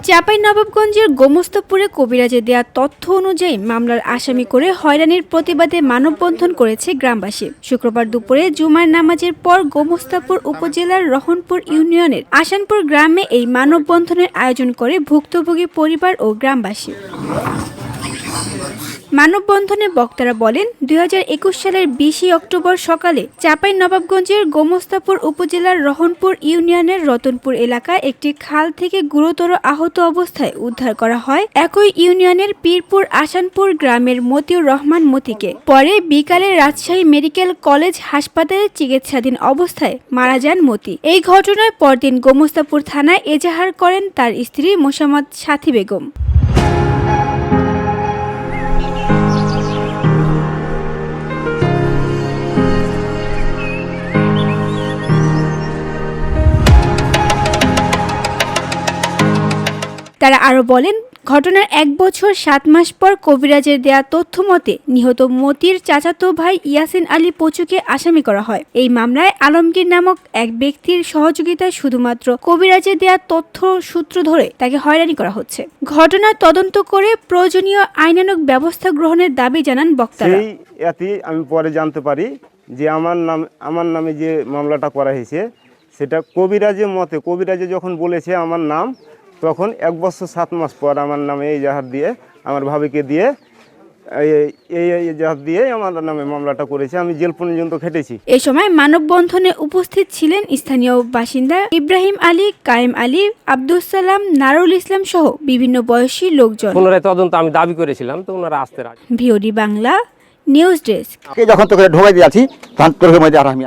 চাঁপাইনবাবগঞ্জের গোমস্তাপুরে কবিরাজে দেয়া তথ্য অনুযায়ী মামলার আসামি করে হয়রানির প্রতিবাদে মানববন্ধন করেছে গ্রামবাসী। শুক্রবার দুপুরে জুমার নামাজের পর গোমস্তাপুর উপজেলার রহনপুর ইউনিয়নের আসানপুর গ্রামে এই মানববন্ধনের আয়োজন করে ভুক্তভোগী পরিবার ও গ্রামবাসী। মানববন্ধনে বক্তারা বলেন, 2021 সালের 20 অক্টোবর সকালে চাঁপাইনবাবগঞ্জের গোমস্তাপুর উপজেলার রহনপুর ইউনিয়নের রতনপুর এলাকায় একটি খাল থেকে গুরুতর আহত অবস্থায় উদ্ধার করা হয় একই ইউনিয়নের পীরপুর আসানপুর গ্রামের মতিউর রহমান মতিকে। পরে বিকালে রাজশাহী মেডিকেল কলেজ হাসপাতালে চিকিৎসাধীন অবস্থায় মারা যান মতি। এই ঘটনায় পরদিন গোমস্তাপুর থানায় এজাহার করেন তার স্ত্রী মোসাম্মদ সাথী বেগম। তারা আরও বলেন, ঘটনার 1 বছর 7 মাস পর কবিরাজের দেয়া তথ্য মতে নিহত মতির চাচাতো ভাই ইয়াসিন আলী পচুকে আসামি করা হয়। এই মামলায় আলমগীর নামক এক ব্যক্তির সহযোগিতায় শুধুমাত্র কবিরাজের দেয়া তথ্য সূত্র ধরে তাকে হয়রানি করা হচ্ছে। ঘটনার তদন্ত করে প্রয়োজনীয় আইনানুগ ব্যবস্থা গ্রহণের দাবি জানান বক্তারা। আমি পরে জানতে পারি যে আমার নামে যে মামলাটা করা হয়েছে সেটা কবিরাজের মতে, কবিরাজে যখন বলেছে আমার নাম, তখন 1 বছর 7 মাস পর আমার নামে এই জাহার দিয়ে আমার ভাবিকে দিয়ে এই জাহার দিয়ে আমার নামে মামলাটা করেছে। আমি জেল পর্যন্ত খেটেছি। এই সময় মানববন্ধনে উপস্থিত ছিলেন স্থানীয় বাসিন্দা ইব্রাহিম আলী, কায়েম আলী, আব্দুল সালাম, নারুল ইসলাম সহ বিভিন্ন বয়সী লোকজন। পুনরায় তদন্ত আমি দাবি করেছিলাম, তো ওনারা আসতে রাজি। VOD Bangla news desk. যখন তোকে ঢোকাই দিয়েছি তখন তোর মধ্যে আর আমি